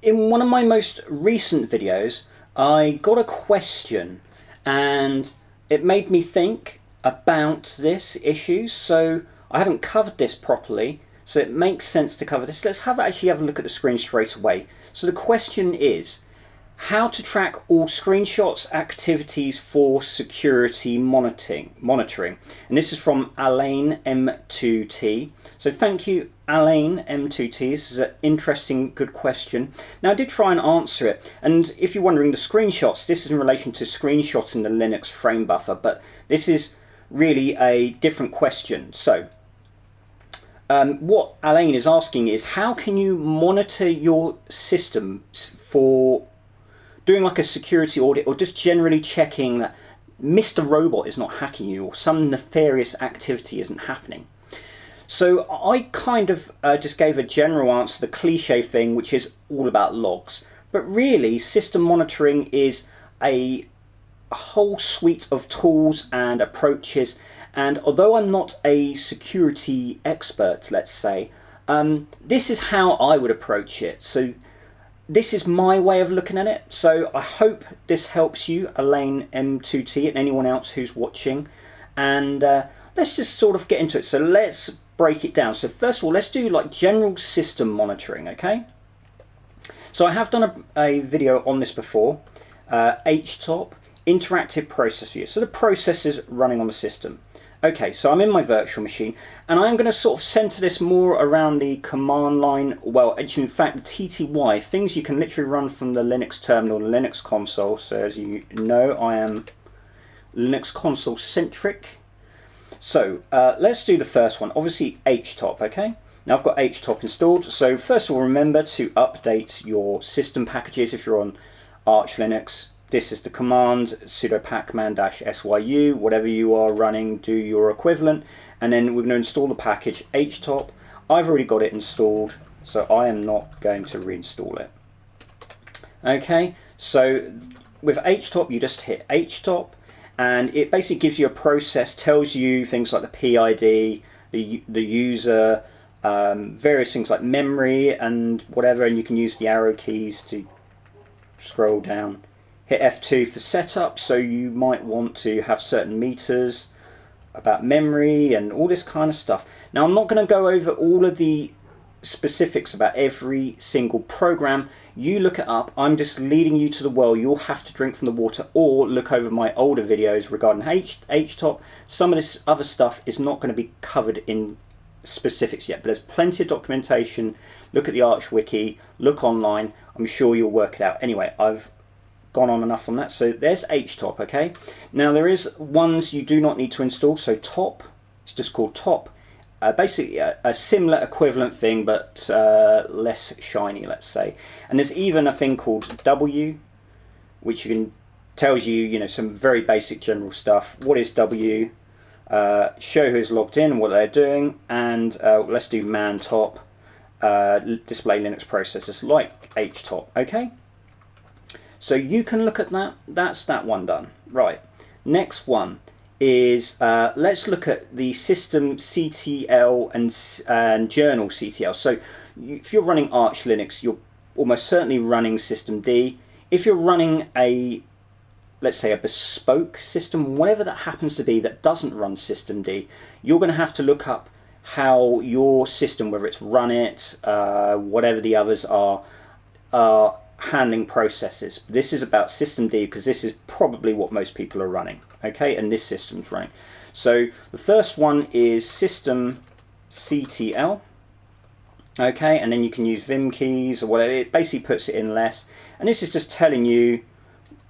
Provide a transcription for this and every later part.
In one of my most recent videos, I got a question and it made me think about this issue. So I haven't covered this properly, so it makes sense to cover this. Let's actually have a look at the screen straight away. So the question is, how to track all screenshots activities for security monitoring. And this is from Alain M2T. So thank you, Alain M2T. This is an interesting, good question. Now I did try and answer it. And if you're wondering, the screenshots, this is in relation to screenshotting the Linux frame buffer, but this is really a different question. So what Alain is asking is, how can you monitor your system for doing like a security audit, or just generally checking that Mr. Robot is not hacking you or some nefarious activity isn't happening? So I kind of just gave a general answer, the cliche thing, which is all about logs. But really, system monitoring is a whole suite of tools and approaches. And although I'm not a security expert, let's say, this is how I would approach it. So this is my way of looking at it. So I hope this helps you, Alain M2T, and anyone else who's watching. And let's just sort of get into it. So let's break it down. So first of all, let's do like general system monitoring, okay? So I have done a video on this before, HTOP, interactive process view. So the process is running on the system. Okay, so I'm in my virtual machine, and I'm going to sort of center this more around the command line. Well, actually, in fact, the TTY, things you can literally run from the Linux terminal, the Linux console. So as you know, I am Linux console centric. So let's do the first one, obviously HTOP, okay? Now I've got HTOP installed. So first of all, remember to update your system packages if you're on Arch Linux. This is the command, sudo pacman-syu, whatever you are running, do your equivalent. And then we're going to install the package HTOP. I've already got it installed, so I am not going to reinstall it. Okay, so with HTOP, you just hit HTOP, and it basically gives you a process, tells you things like the PID, the user, various things like memory and whatever, and you can use the arrow keys to scroll down. Hit F2 for setup, so you might want to have certain meters about memory and all this kind of stuff. Now I'm not going to go over all of the specifics about every single program. You look it up. I'm just leading you to the well. You'll have to drink from the water or look over my older videos regarding HTOP. Some of this other stuff is not going to be covered in specifics yet, but there's plenty of documentation. Look at the Arch Wiki, look online. I'm sure you'll work it out. Anyway, I've gone on enough on that. So there's HTOP, okay? Now there is ones you do not need to install. So top, it's just called top. Basically a similar equivalent thing, but less shiny, let's say. And there's even a thing called W, which tells you, you know, some very basic general stuff. What is W? Show who's logged in and what they're doing. And let's do man top, display Linux processes like HTOP, okay? So you can look at that. That's that one done. Right. Next one is let's look at the system CTL and journal CTL. So if you're running Arch Linux, you're almost certainly running systemd. If you're running a, let's say, a bespoke system, whatever that happens to be, that doesn't run systemd, you're going to have to look up how your system, whether it's run it, whatever the others are handling processes. This is about systemd because this is probably what most people are running, okay, and this system's running. So the first one is system CTL, okay, and then you can use Vim keys or whatever. It basically puts it in less, and this is just telling you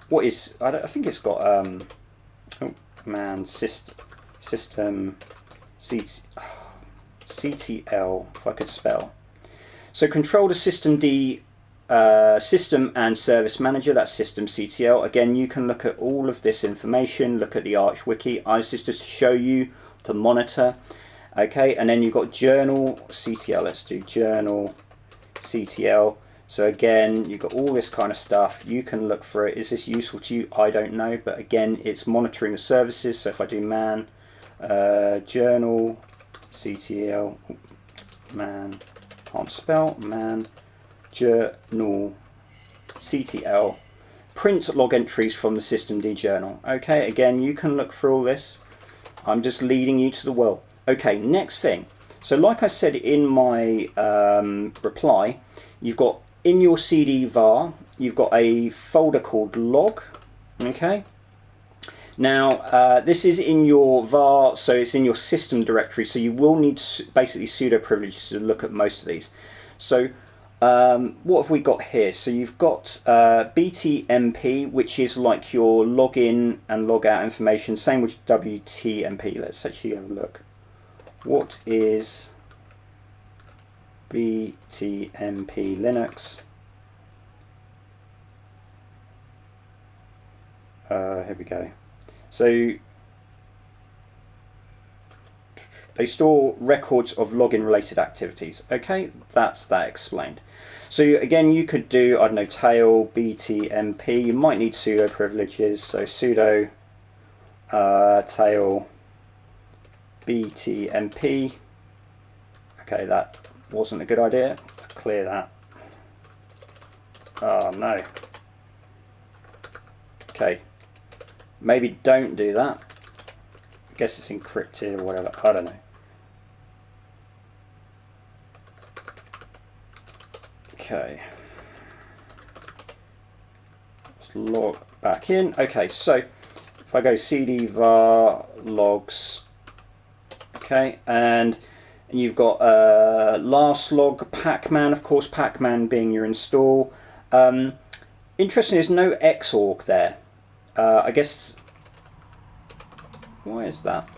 what is, I think it's got system CTL, if I could spell. So control the systemd system and service manager, that's system CTL. Again, you can look at all of this information, look at the Arch Wiki. I just to show you to monitor, okay. And then you've got journal CTL. Let's do journal CTL. So again, you've got all this kind of stuff. You can look for it. Is this useful to you? I don't know, but again, it's monitoring the services. So if I do man journal CTL, man, can't spell, man journal CTL, print log entries from the systemd journal. Okay, again, you can look through all this. I'm just leading you to the well. Okay, next thing. So like I said in my reply, you've got in your CD var, you've got a folder called log. Okay. Now, this is in your var, so it's in your system directory, so you will need basically sudo privileges to look at most of these. So, what have we got here? So you've got BTMP, which is like your login and logout information, same with WTMP. Let's actually have a look. What is BTMP Linux? Here we go. So they store records of login related activities. Okay, that's that explained. So again, you could do, I don't know, tail BTMP. You might need sudo privileges. So sudo tail BTMP. Okay, that wasn't a good idea. Clear that. Oh no. Okay. Maybe don't do that. I guess it's encrypted or whatever. I don't know. Okay. Let's log back in. Okay, so if I go cd var logs, okay, and you've got last log pacman, of course, pacman being your install. Interesting, there's no xorg there. I guess, why is that?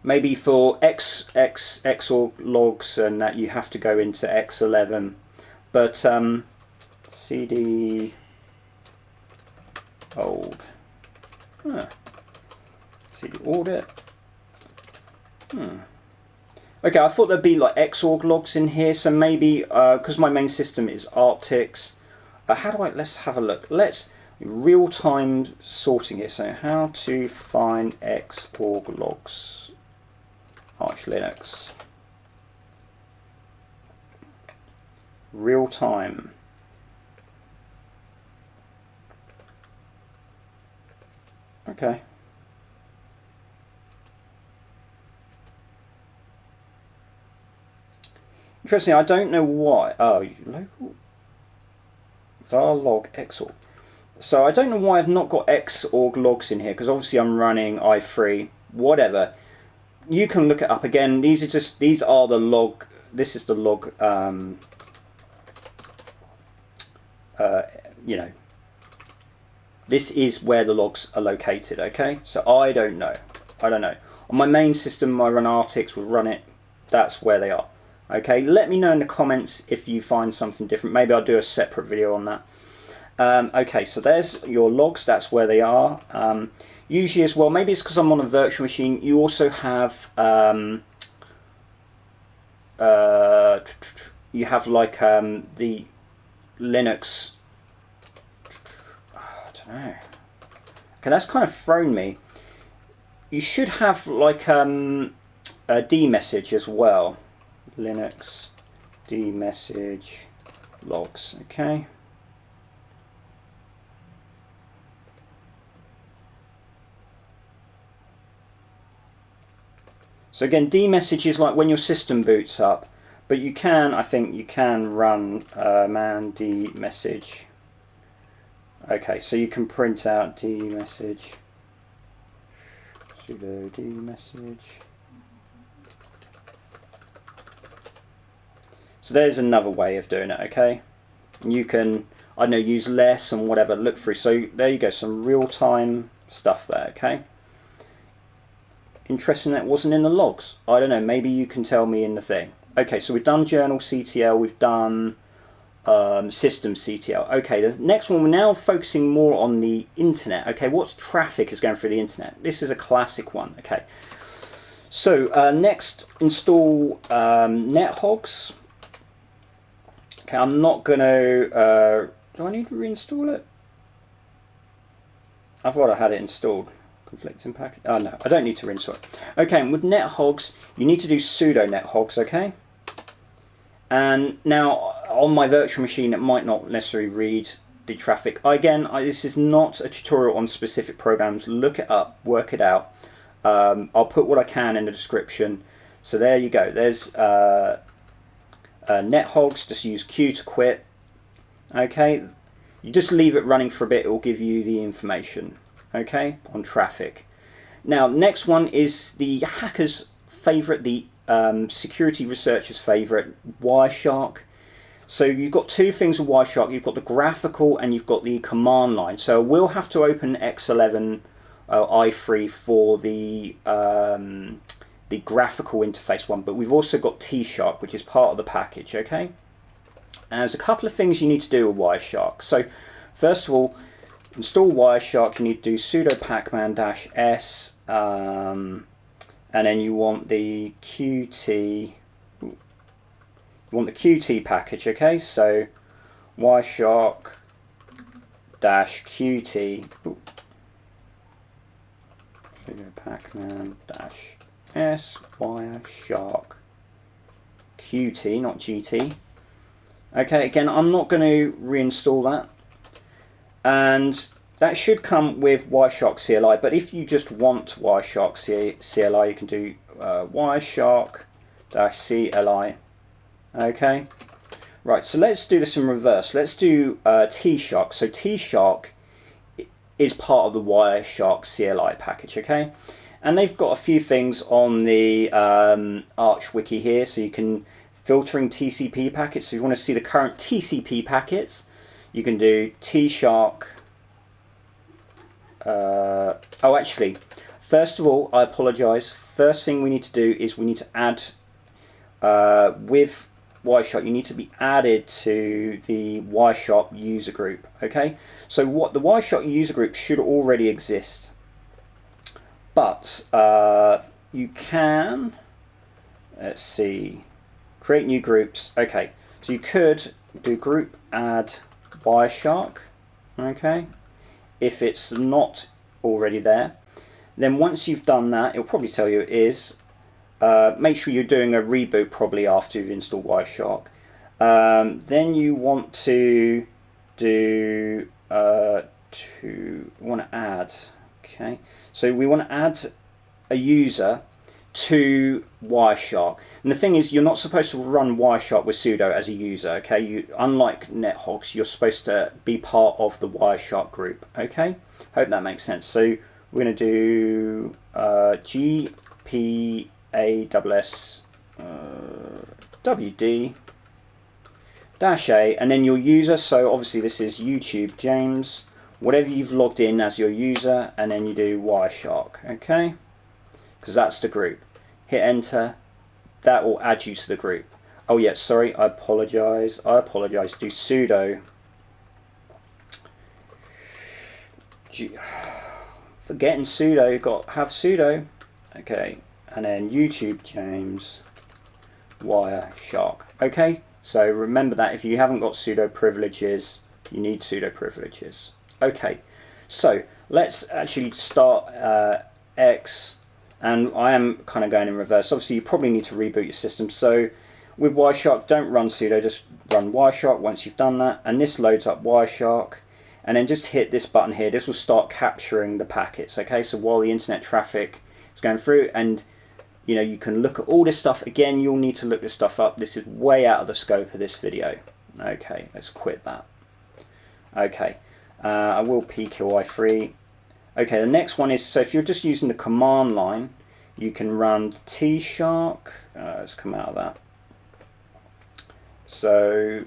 Maybe for xorg logs and that you have to go into x11, but cd old, cd audit. Okay, I thought there'd be like xorg logs in here, so maybe because my main system is Arctics. How do I, let's have a look. Let's real-time sorting here. So how to find xorg logs. Arch Linux. Real-time. Okay. Interesting, I don't know why. Oh, local var log xorg. So I don't know why I've not got xorg logs in here, because obviously I'm running i3, whatever. You can look it up again. These are the log. This is the log. You know, this is where the logs are located. Okay, so I don't know. On my main system, I run Arctics. Will run it. That's where they are. Okay, let me know in the comments if you find something different. Maybe I'll do a separate video on that. Okay, so there's your logs. That's where they are. Usually as well, maybe it's because I'm on a virtual machine, you also have you have like the Linux, I don't know. Okay, that's kind of thrown me. You should have like a dmessage as well. Linux dmessage logs, okay. So again, dmessage is like when your system boots up, but you can, I think you can run man dmessage. Okay, so you can print out dmessage, sudo dmessage. So there's another way of doing it, okay? And you can, I don't know, use less and whatever, look through. So there you go, some real-time stuff there, okay? Interesting that wasn't in the logs. I don't know, maybe you can tell me in the thing. Okay, so we've done journal CTL, we've done system CTL. Okay, the next one, we're now focusing more on the internet. Okay, what traffic is going through the internet? This is a classic one, okay. So next, install NetHogs. Okay, I'm not going to, do I need to reinstall it? I thought I had it installed. Conflicting package. Oh no, I don't need to reinstall it. Okay, and with NetHogs, you need to do sudo NetHogs, okay? And now on my virtual machine, it might not necessarily read the traffic. Again, this is not a tutorial on specific programs. Look it up, work it out. I'll put what I can in the description. So there you go. There's NetHogs. Just use Q to quit. Okay, you just leave it running for a bit. It will give you the information. Okay, on traffic. Now, next one is the hacker's favorite, the security researcher's favorite, Wireshark. So you've got two things with Wireshark. You've got the graphical and you've got the command line. So we'll have to open X11 i3 for the graphical interface one, but we've also got T-Shark, which is part of the package. Okay, and there's a couple of things you need to do with Wireshark. So first of all, install Wireshark. You need to do sudo pacman-s, and then you want the Qt. You want the Qt package. Okay, so Wireshark -Qt. Sudo pacman-s Wireshark Qt, not GT. Okay, again, I'm not going to reinstall that. And that should come with Wireshark CLI, but if you just want Wireshark CLI, you can do Wireshark-CLI. Okay, right, so let's do this in reverse. Let's do T-Shark. So T-Shark is part of the Wireshark CLI package, okay? And they've got a few things on the Arch wiki here, so you can filtering TCP packets. So if you want to see the current TCP packets, you can do T-Shark. Oh, actually, first of all, I apologize. First thing we need to do is we need to add, with Wireshark, you need to be added to the Wireshark user group. Okay, so what the Wireshark user group should already exist, but you can, let's see, create new groups. Okay, so you could do group add Wireshark. Okay, if it's not already there, then once you've done that, it'll probably tell you it is. Make sure you're doing a reboot probably after you've installed Wireshark. Then you want to do add. Okay, so we want to add a user to Wireshark. And the thing is, you're not supposed to run Wireshark with sudo as a user. Okay, unlike NetHogs, you're supposed to be part of the Wireshark group. Okay, hope that makes sense. So we're going to do GPASS WD -A, and then your user. So obviously this is YouTube James, whatever you've logged in as your user, and then you do Wireshark. Okay, because that's the group. Hit enter. That will add you to the group. Oh yeah, sorry, I apologize. Do sudo. Forgetting sudo. Have sudo. Okay, and then YouTube James Wireshark. Okay, so remember that if you haven't got sudo privileges, you need sudo privileges. Okay, so let's actually start X. And I am kind of going in reverse. Obviously, you probably need to reboot your system. So with Wireshark, don't run sudo, just run Wireshark once you've done that. And this loads up Wireshark. And then just hit this button here. This will start capturing the packets. Okay, so while the internet traffic is going through, and you know, you can look at all this stuff. Again, you'll need to look this stuff up. This is way out of the scope of this video. Okay, let's quit that. Okay, I will pqi3. Okay, the next one is, so if you're just using the command line, you can run T-Shark. Let's come out of that. So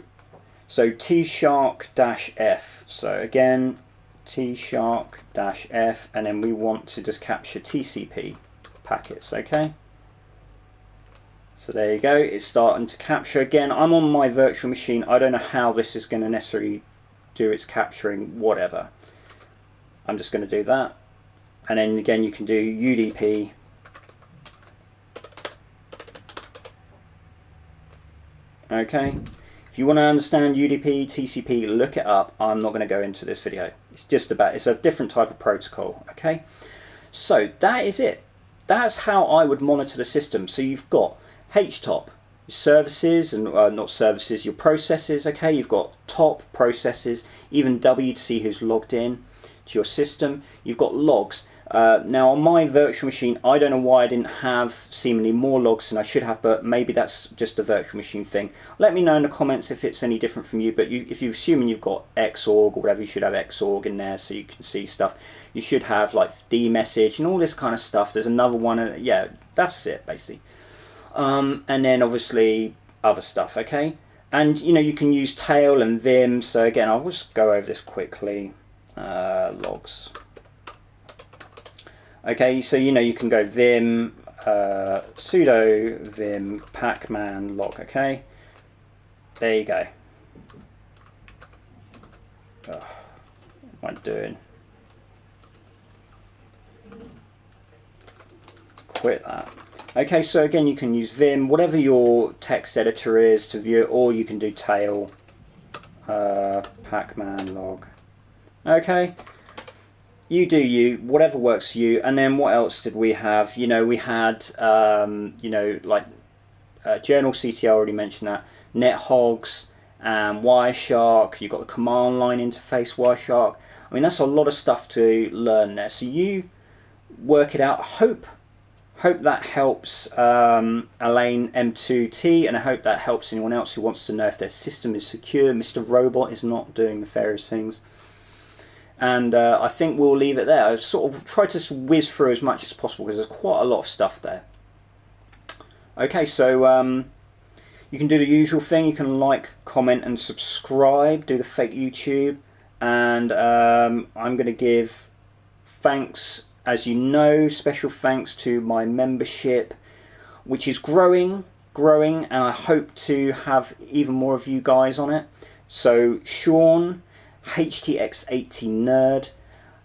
T-Shark-F. So again, T-Shark-F, and then we want to just capture TCP packets. Okay. So there you go. It's starting to capture again. I'm on my virtual machine. I don't know how this is going to necessarily do its capturing. Whatever. I'm just going to do that, and then again you can do UDP okay. If you want to understand UDP, TCP, look it up. I'm not going to go into this video. It's a different type of protocol. Okay, so that is it. That's how I would monitor the system. So you've got HTOP, services and not services, your processes. Okay, you've got top processes, even W to see who's logged in to your system. You've got logs. Now on my virtual machine, I don't know why I didn't have seemingly more logs than I should have, but maybe that's just a virtual machine thing. Let me know in the comments if it's any different from you, but if you're assuming you've got Xorg or whatever, you should have Xorg in there so you can see stuff. You should have like dmessage and all this kind of stuff. There's another one, yeah, that's it basically. And then obviously other stuff, okay? And you know, you can use tail and vim, so again, I'll just go over this quickly. Logs. Okay, so you know, you can go vim sudo vim pacman log. Okay, there you go. What am I doing? Quit that. Okay, so again, you can use vim, whatever your text editor is to view it, or you can do tail pacman log. Okay, you do you, whatever works for you. And then what else did we have? You know, we had you know, like journal CTL, already mentioned that, NetHogs and Wireshark. You've got the command line interface Wireshark. I mean, that's a lot of stuff to learn there, so you work it out. Hope that helps Elaine M2T, and I hope that helps anyone else who wants to know if their system is secure. Mr. Robot is not doing nefarious things. And I think we'll leave it there. I've sort of tried to whiz through as much as possible because there's quite a lot of stuff there. Okay, so you can do the usual thing. You can like, comment and subscribe. Do the fake YouTube. And I'm going to give thanks, as you know, special thanks to my membership, which is growing, and I hope to have even more of you guys on it. So Sean, HTX80 Nerd,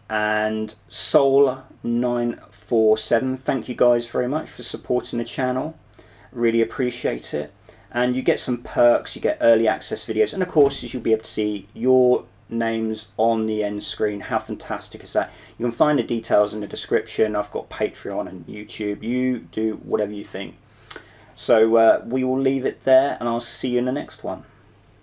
and Soul947, thank you guys very much for supporting the channel. Really appreciate it. And you get some perks, you get early access videos, and of course you'll be able to see your names on the end screen. How fantastic is that? You can find the details in the description. I've got Patreon and YouTube. You do whatever you think. So we will leave it there, and I'll see you in the next one.